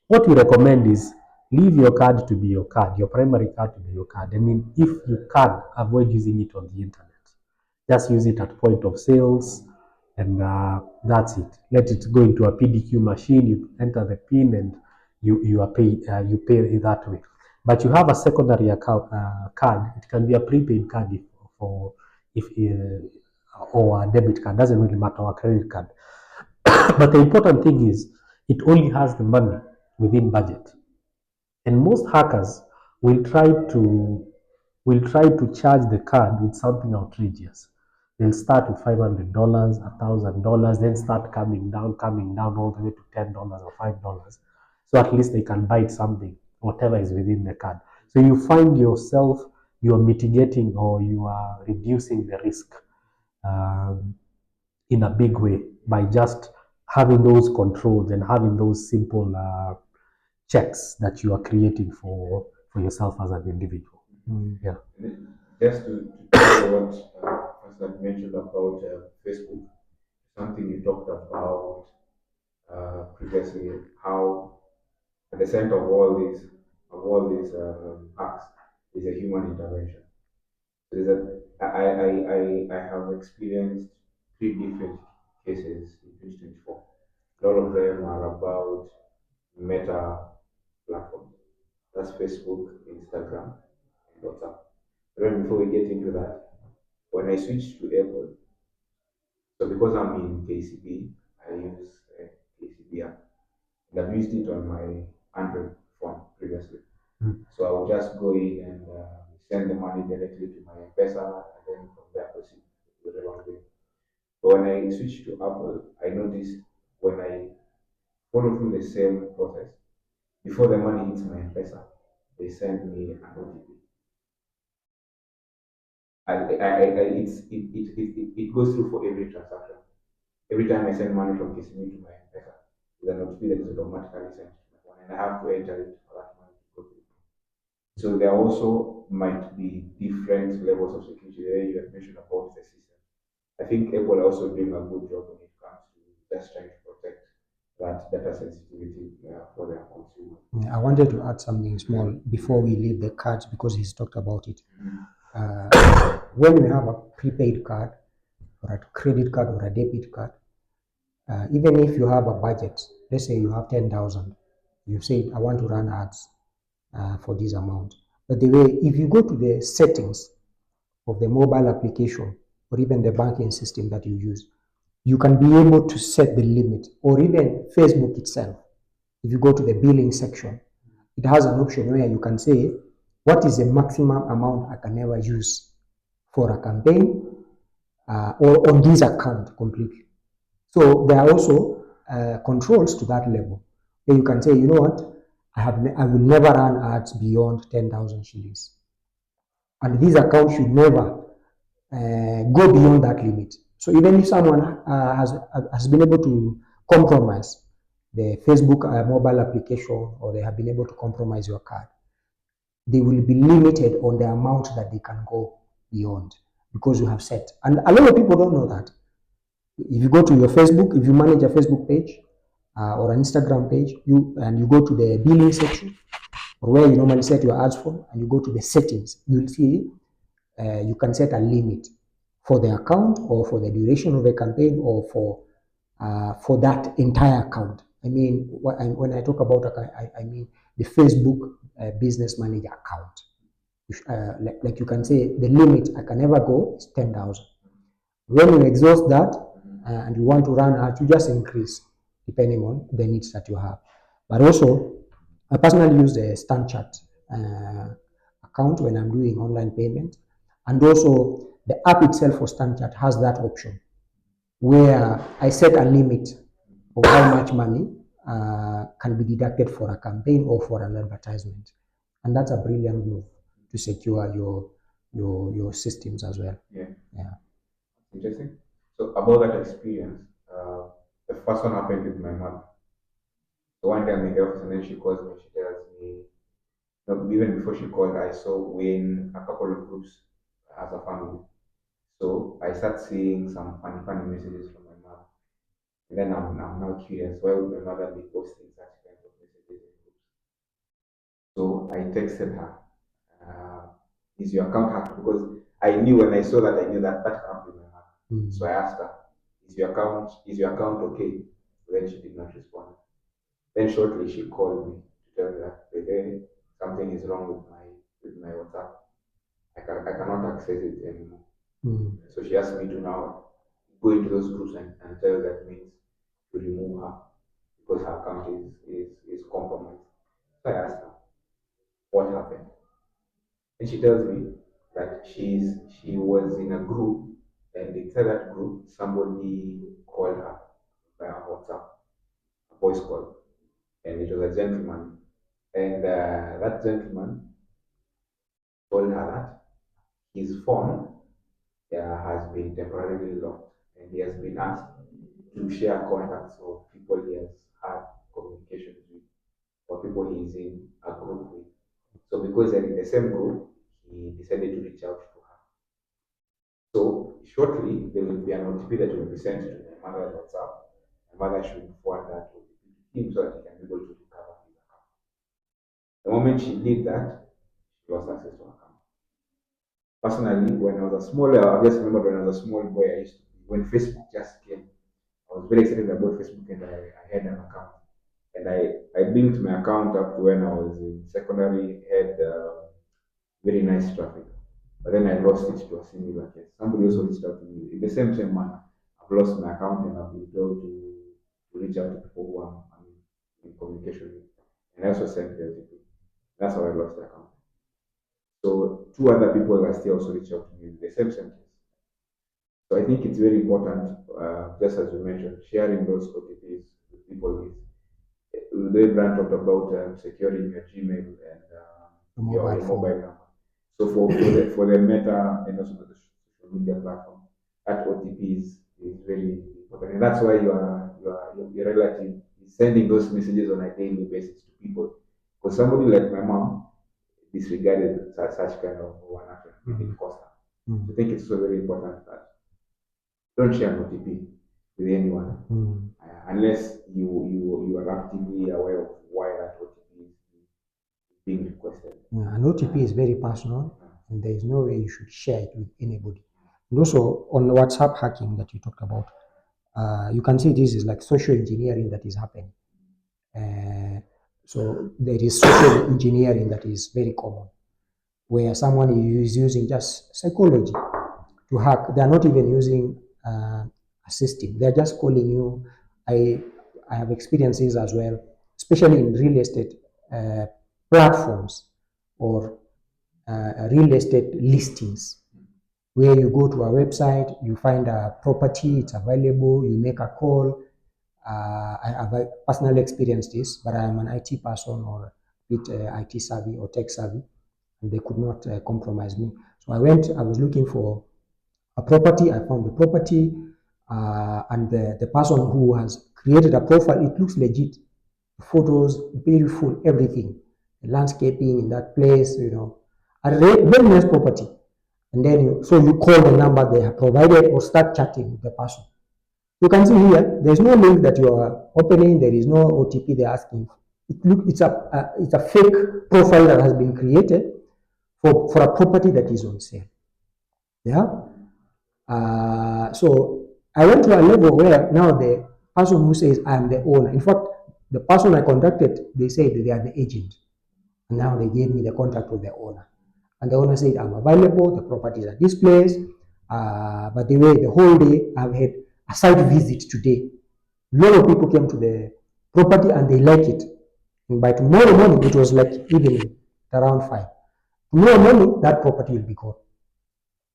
Speaker 3: what we recommend is leave your card to be your card, your primary card to be your card. And if you can, avoid using it on the internet. Just use it at point of sales, and that's it. Let it go into a PDQ machine. You enter the PIN, and you are paid. You pay it that way. But you have a secondary account card. It can be a prepaid card if or a debit card. Doesn't really matter, or a credit card. But the important thing is it only has the money within budget. And most hackers will try to charge the card with something outrageous. They'll start with $500, $1,000, then start coming down all the way to $10 or $5. So at least they can buy something, whatever is within the card. So you find yourself, you are mitigating or you are reducing the risk um, in a big way by just having those controls and having those simple checks that you are creating for yourself as an individual. Yeah.
Speaker 1: Just to tell what Pastor mentioned about Facebook, something you talked about previously, how at the center of all these hacks is a human intervention. There's I have experienced three different cases in 2024. All of them are about meta platforms. That's Facebook, Instagram, and WhatsApp. But then before we get into that, when I switched to Apple, so because I'm in KCB, I use KCB app. And I've used it on my Android phone previously.
Speaker 3: Mm.
Speaker 1: So I will just go in and send the money directly to my M-Pesa and then from there proceed with whatever I'm doing. But when I switched to Apple, I noticed when I follow through the same process, before the money hits my M-Pesa, they send me an OTP. It goes through for every transaction. Every time I send money from KCB to my M-Pesa, there's an OTP that is automatically sent to my phone, and I have to enter it for that money to go through. So there also might be different levels of security. There you have mentioned about the system. I think Apple are also doing a good job when it comes to just trying to protect that data sensitivity for their consumers.
Speaker 2: I wanted to add something small before we leave the cards because he's talked about it. When you have a prepaid card or a credit card or a debit card, even if you have a budget, let's say you have 10,000, you say, I want to run ads for this amount. But the way, if you go to the settings of the mobile application or even the banking system that you use, you can be able to set the limit, or even Facebook itself. If you go to the billing section, it has an option where you can say, what is the maximum amount I can ever use for a campaign or on this account completely. So there are also controls to that level. Where you can say, you know what, I will never run ads beyond 10,000 shillings. And this account should never go beyond that limit. So even if someone has been able to compromise the Facebook mobile application, or they have been able to compromise your card, they will be limited on the amount that they can go beyond because you have set. And a lot of people don't know that. If you go to your Facebook, if you manage a Facebook page or an Instagram page, you go to the billing section or where you normally set your ads for, and you go to the settings, you'll see you can set a limit for the account or for the duration of the campaign or for that entire account. I mean, when I talk about I mean the Facebook business manager account. Like you can say the limit I can never go is 10,000. When you exhaust that and you want to run ads, you just increase depending on the needs that you have. But also, I personally use the StanChart account when I'm doing online payment, and also the app itself for StanChart has that option where I set a limit of how much money can be deducted for a campaign or for an advertisement, and that's a brilliant move to secure your systems as well.
Speaker 1: Yeah. Interesting. So about that experience, the first one happened with my mother. So one day I'm in the office and then she calls me. She tells me, no, even before she called, I saw we in a couple of groups as a family. So I start seeing some funny messages from my mom. And then I'm now curious, why would my mother be posting such kind of messages in groups? So I texted her, uh, is your account hacked? Because I knew when I saw that, I knew that that can't be my mother. So I asked her, is your account okay? Then she did not respond. Then shortly she called me to tell me that hey, something is wrong with my WhatsApp. I cannot access it anymore. So she asked me to now go into those groups and tell that means to remove her because her account is compromised. So I asked her what happened. And she tells me that she was in a group, and inside that group somebody called her via WhatsApp, a voice call, and it was a gentleman. And that gentleman told her that his phone has been temporarily locked, and he has been asked to share contacts of people he has had communications with or people he is in a group with. So because they're in the same group, he decided to reach out to her. So shortly there will be an OTP that will be sent to the mother's WhatsApp. The mother should forward that OTP to him so that he can be able to recover his account. The moment she did that, she lost access to her account. Personally, when I was a small, I just remember when I was a small boy, I used to, when Facebook just came, I was very excited about Facebook, and I had an account. And I built my account up to when I was in secondary, had very nice traffic. But then I lost it to a similar case. Somebody also reached out to me in the same manner. I've lost my account and I've been told to reach out to people who I'm in communication with. And I also sent the OTP. That's how I lost the account. So two other people are still also reach out to me in the same case. So I think it's very important, just as you mentioned, sharing those OTPs with people is. The brand talked about securing your Gmail and your mobile number. So for the Meta and also the social media platform, that OTP is very important, and that's why your relative is sending those messages on a daily basis to people. Because somebody like my mom disregarded such kind of one action, it cost her. So I think it's so very important that don't share an OTP with anyone unless you are actively aware of why that OTP is being requested.
Speaker 2: An OTP is very personal, and there is no way you should share it with anybody. And also on WhatsApp hacking that you talked about, you can see this is like social engineering that is happening. So there is social engineering that is very common, where someone is using just psychology to hack. They are not even using a system. They are just calling you. I have experiences as well, especially in real estate platforms or real estate listings, where you go to a website, you find a property, it's available, you make a call. I have personally experienced this, but I am an IT person or a bit IT savvy or tech savvy, and they could not compromise me. So I was looking for a property, I found the property, and the person who has created a profile, it looks legit. Photos, beautiful, everything. The landscaping in that place, a very nice property. And then you call the number they have provided or start chatting with the person. You can see here, there's no link that you are opening, there is no OTP they're asking. It's a fake profile that has been created for a property that is on sale. Yeah. So I went to a level where now the person who says I am the owner, in fact, the person I contacted, they said they are the agent. And now they gave me the contact with the owner. And the owner said, I'm available, the property is at this place. But the whole day, I've had a site visit today. A lot of people came to the property and they like it. And by tomorrow morning, it was like evening, around 5. Tomorrow morning, that property will be gone.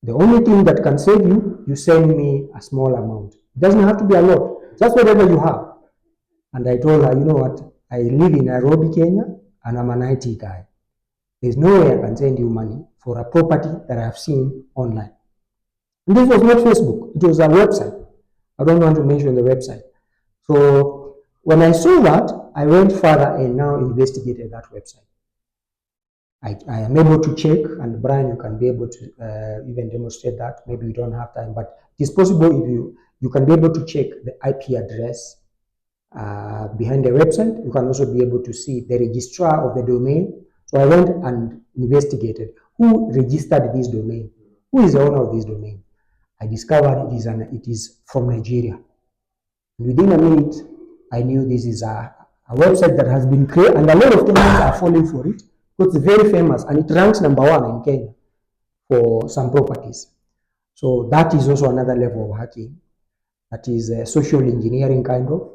Speaker 2: The only thing that can save you, you send me a small amount. It doesn't have to be a lot, just whatever you have. And I told her, you know what, I live in Nairobi, Kenya, and I'm an IT guy. There's no way I can send you money for a property that I have seen online. And this was not Facebook, it was a website. I don't want to mention the website. So when I saw that, I went further and now investigated that website. I am able to check, and Brian, you can be able to even demonstrate that. Maybe you don't have time, but it is possible if you can be able to check the IP address behind the website. You can also be able to see the registrar of the domain. So I went and investigated who registered this domain, who is the owner of this domain. I discovered it is from Nigeria. Within a minute, I knew this is a website that has been created, and a lot of Kenyans are falling for it because it's very famous and it ranks number 1 in Kenya for some properties. So that is also another level of hacking. That is social engineering kind of.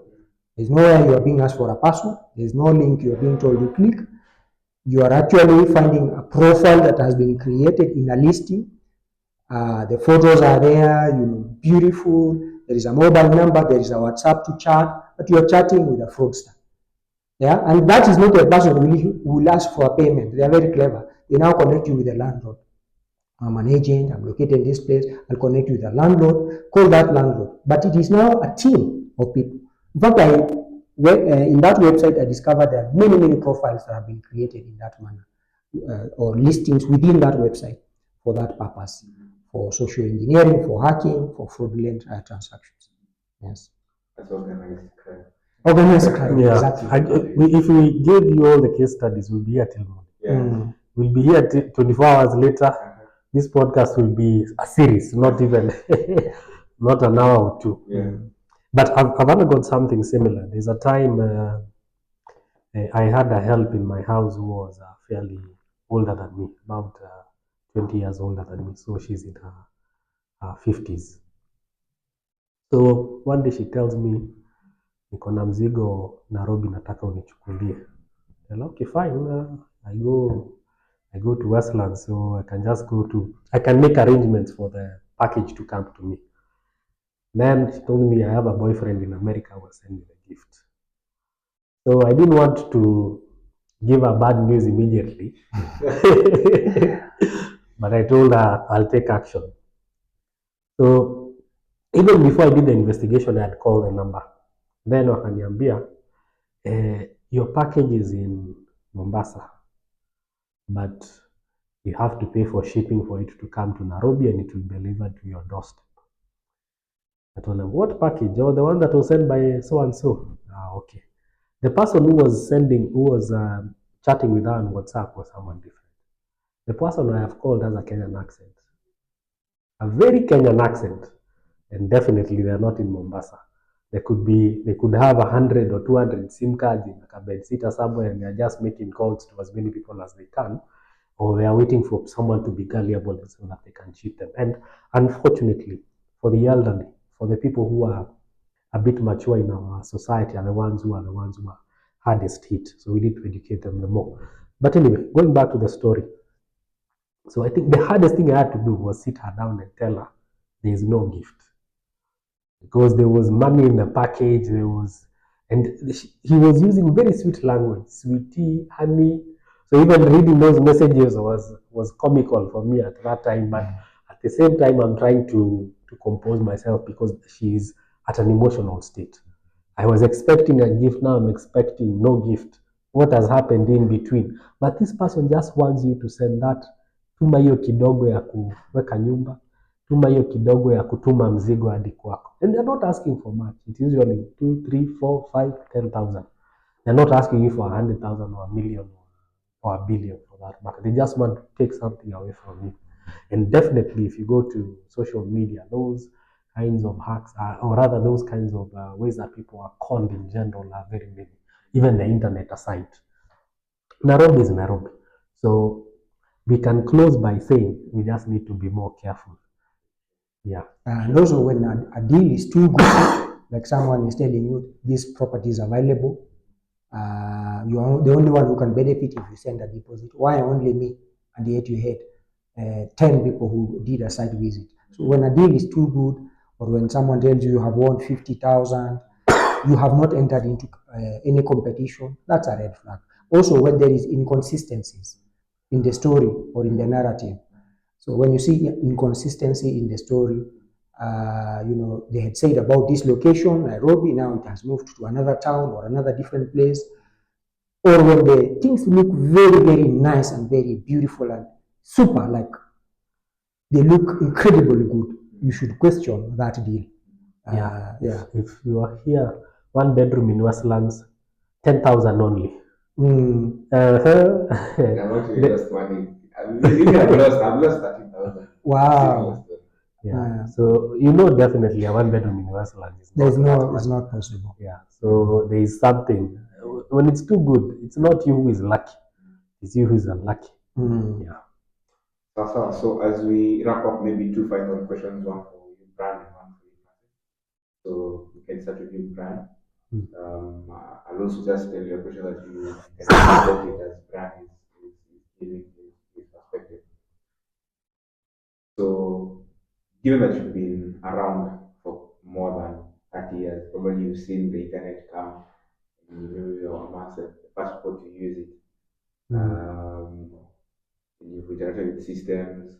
Speaker 2: There's nowhere you are being asked for a password. There's no link you are being told to click. You are actually finding a profile that has been created in a listing. The photos are there, beautiful. There is a mobile number, there is a WhatsApp to chat, but you are chatting with a fraudster. Yeah, and that is not a person who will ask for a payment. They are very clever. They now connect you with the landlord. I'm an agent, I'm located in this place, I'll connect you with the landlord, call that landlord. But it is now a team of people. In fact, in that website, I discovered there are many, many profiles that have been created in that manner, or listings within that website for that purpose, for social engineering, for hacking, for fraudulent transactions. Yes.
Speaker 1: That's organized crime.
Speaker 2: Organized crime,
Speaker 3: Yeah.
Speaker 2: exactly.
Speaker 3: If we give you all the case studies, we'll be here till morning.
Speaker 1: Yeah.
Speaker 3: We'll be here 24 hours later. This podcast will be a series, not even not an hour or two.
Speaker 1: Yeah.
Speaker 3: But I've undergone something similar. There's a time I had a help in my house who was fairly older than me, about 20 years older than me. So she's in her 50s. So one day she tells me, niko na mzigo Nairobi nataka unichukulie. Okay, fine. I go to Westlands, so I can make arrangements for the package to come to me. Then she told me I have a boyfriend in America who will send me the gift. So I didn't want to give her bad news immediately. But I told her I'll take action. So even before I did the investigation, I had called the number. Then wakaniambia, your package is in Mombasa, but you have to pay for shipping for it to come to Nairobi and it will be delivered to your doorstep. I told them, what package? Oh, the one that was sent by so and so. Okay. The person who was chatting with her on WhatsApp was someone different. The person I have called has a Kenyan accent, a very Kenyan accent, and definitely they are not in Mombasa. They could have 100 or 200 SIM cards in a bed sitter somewhere, and they are just making calls to as many people as they can, or they are waiting for someone to be gullible so that they can cheat them. And unfortunately, for the elderly, for the people who are a bit mature in our society, are the ones who are hardest hit. So we need to educate them the more. But anyway, going back to the story. So I think the hardest thing I had to do was sit her down and tell her there is no gift, because there was money in the package. And he was using very sweet language, sweetie, honey. So even reading those messages was comical for me at that time. But at the same time, I'm trying to compose myself because she's at an emotional state. I was expecting a gift, now I'm expecting no gift. What has happened in between? But this person just wants you to send that, tuma hiyo kidogo ya kuweka nyumba, tuma hiyo kidogo ya kutuma mzigo hadi kwako. And they're not asking for much. It's usually 2, 3, 4, 5, 10,000. They're not asking you for 100,000 or a million or a billion for that matter. They just want to take something away from you. And definitely, if you go to social media, those kinds of hacks, or rather those kinds of ways that people are conned in general are very many, even the internet aside. Nairobi is Nairobi. So we can close by saying we just need to be more careful. Yeah.
Speaker 2: And also when a deal is too good, like someone is telling you this property is available, you are the only one who can benefit if you send a deposit. Why only me? And yet you had 10 people who did a site visit. So when a deal is too good, or when someone tells you have won 50,000, you have not entered into any competition, that's a red flag. Also when there is inconsistencies in the story or in the narrative. So when you see inconsistency in the story, they had said about this location, Nairobi, now it has moved to another town or another different place. Or when the things look very, very nice and very beautiful and super, like they look incredibly good, you should question that deal.
Speaker 3: If you are here, 1 bedroom in Westlands, 10,000 only.
Speaker 1: I'm not really lost money. I've lost 30,000.
Speaker 2: Wow.
Speaker 3: Yeah. So definitely a 1 bedroom in Westlands is
Speaker 2: it's not possible.
Speaker 3: Yeah. So there is something. When it's too good, it's not you who is lucky. It's you who's unlucky.
Speaker 2: Mm.
Speaker 3: Yeah.
Speaker 1: So as we wrap up, maybe two final questions, one for you, Brian, and one for you, Francis. So we can start with you, Brian. I'll also just tell you a question that you can interpret it as Brian is giving his perspective. So, given that you've been around for more than 30 years, probably you've seen the internet come, and you are Manasseh, the first people to use it. Um, you've interacted with systems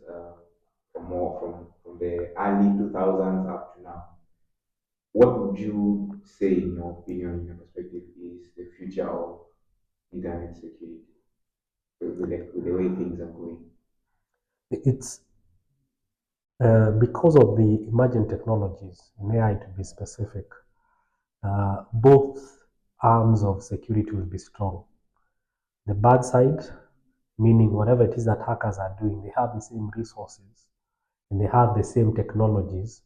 Speaker 1: from the early 2000s up to now. What would you say, in your opinion, in your perspective, is the future of internet security with the way things are going?
Speaker 3: It's because of the emerging technologies, in AI to be specific, both arms of security will be strong. The bad side, meaning whatever it is that hackers are doing, they have the same resources and they have the same technologies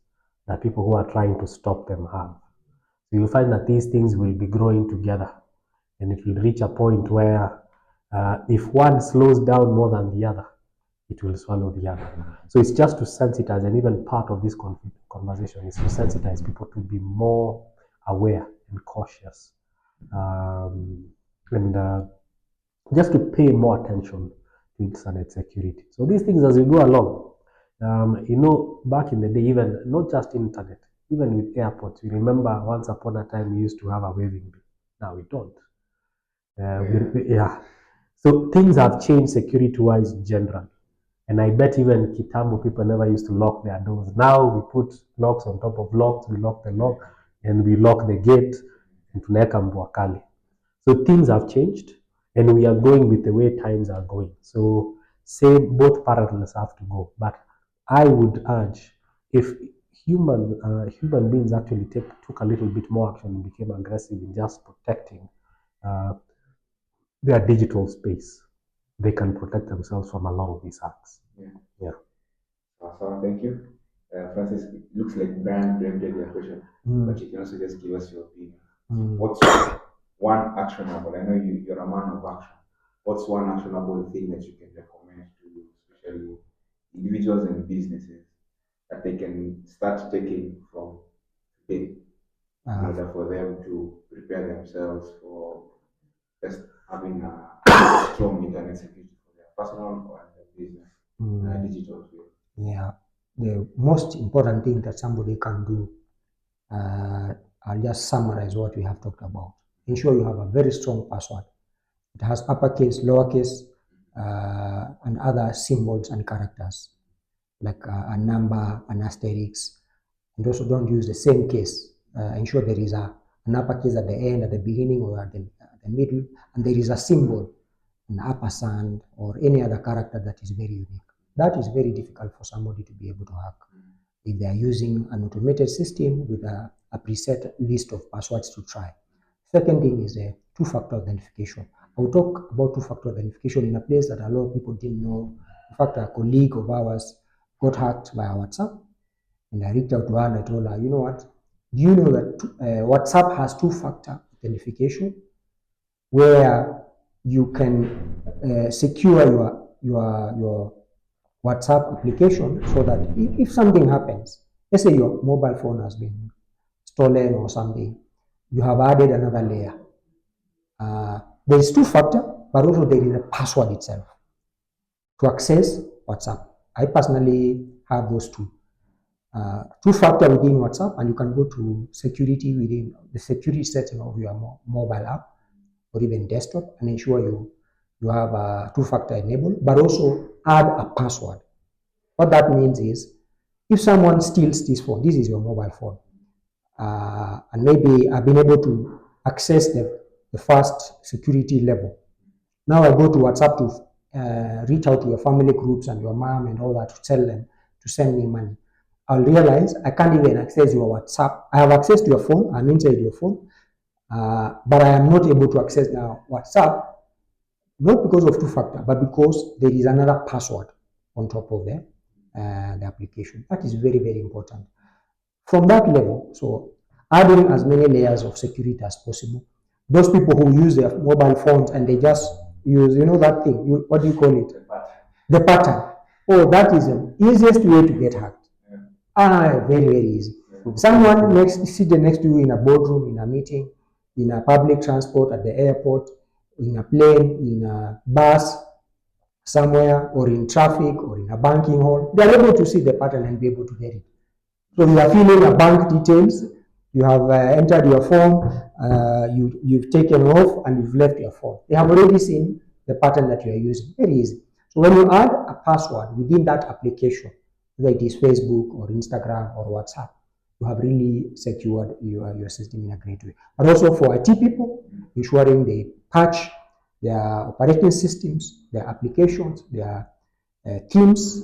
Speaker 3: that people who are trying to stop them have. So you find that these things will be growing together, and it will reach a point where if one slows down more than the other, it will swallow the other. So it's just to sensitize, and even part of this conversation is to sensitize people to be more aware and cautious, and just to pay more attention to internet security. So these things, as we go along, back in the day, even not just internet, even with airports, you remember once upon a time we used to have a waving bill. Now we don't. Yeah. So things have changed security-wise generally. And I bet even Kitambo people never used to lock their doors. Now we put locks on top of locks, we lock the lock, and we lock the gate, and tunaweka mbwa kali. So things have changed, and we are going with the way times are going. So same, both parallels have to go. But I would urge, if human beings actually took a little bit more action and became aggressive in just protecting their digital space, they can protect themselves from a lot of these hacks. Yeah.
Speaker 1: So thank you. Francis, it looks like Brian preempted your question, but you can also just give us your opinion. What's one actionable? I know you're a man of action. What's one actionable thing that you can recommend to especially individuals and businesses that they can start taking from today in order for them to prepare themselves for just having a strong internet security for their personal or their business digital field?
Speaker 2: Yeah, the most important thing that somebody can do, I'll just summarize what we have talked about. Ensure you have a very strong password. It has uppercase, lowercase, and other symbols and characters, like a number, an asterisk. And also don't use the same case. Ensure there is an uppercase at the end, at the beginning, or at the middle, and there is a symbol, an ampersand, or any other character that is very unique. That is very difficult for somebody to be able to hack if they are using an automated system with a preset list of passwords to try. Second thing is two-factor authentication. I will talk about two-factor authentication in a place that a lot of people didn't know. In fact, a colleague of ours got hacked via WhatsApp, and I reached out to her and I told her, you know what? Do you know that WhatsApp has two-factor authentication, where you can secure your WhatsApp application so that if something happens, let's say your mobile phone has been stolen or something, you have added another layer. There is two-factor, but also there is a password itself to access WhatsApp. I personally have those two. Two-factor within WhatsApp, and you can go to security within the security setting of your mobile app or even desktop, and ensure you have a two-factor enabled, but also add a password. What that means is, if someone steals this phone, this is your mobile phone, and maybe I've been able to access the first security level. Now I go to WhatsApp to reach out to your family groups and your mom and all that to tell them to send me money. I'll realize I can't even access your WhatsApp. I have access to your phone, I'm inside your phone, but I am not able to access now WhatsApp, not because of two-factor, but because there is another password on top of the application. That is very, very important. From that level, so adding as many layers of security as possible. Those people who use their mobile phones and they just use, you know that thing, what do you call it?
Speaker 1: The pattern.
Speaker 2: The pattern. Oh, that is the easiest way to get hacked. Very, very easy. Someone seated next to you in a boardroom, in a meeting, in a public transport, at the airport, in a plane, in a bus, somewhere, or in traffic, or in a banking hall. They are able to see the pattern and be able to get it. So you are filling a bank details, you have entered your form, you've taken off and you've left your form. They have already seen the pattern that you are using. Very easy. So when you add a password within that application, whether it is Facebook or Instagram or WhatsApp, you have really secured your system in a great way. But also for IT people, ensuring they patch their operating systems, their applications, their teams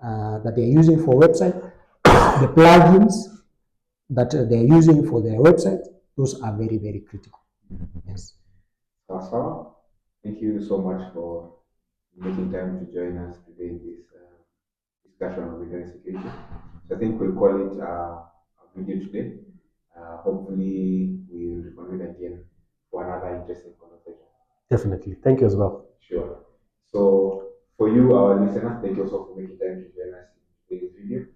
Speaker 2: that they are using for website, the plugins that they're using for their website, those are very, very critical. Yes.
Speaker 1: Sawa, thank you so much for making time to join us today in this discussion on video security. So I think we'll call it a video today. Hopefully, we'll reconvene again for another interesting conversation.
Speaker 3: Definitely. Thank you as well.
Speaker 1: Sure. So, for you, our listener, thank you also for making time to join us in today's video.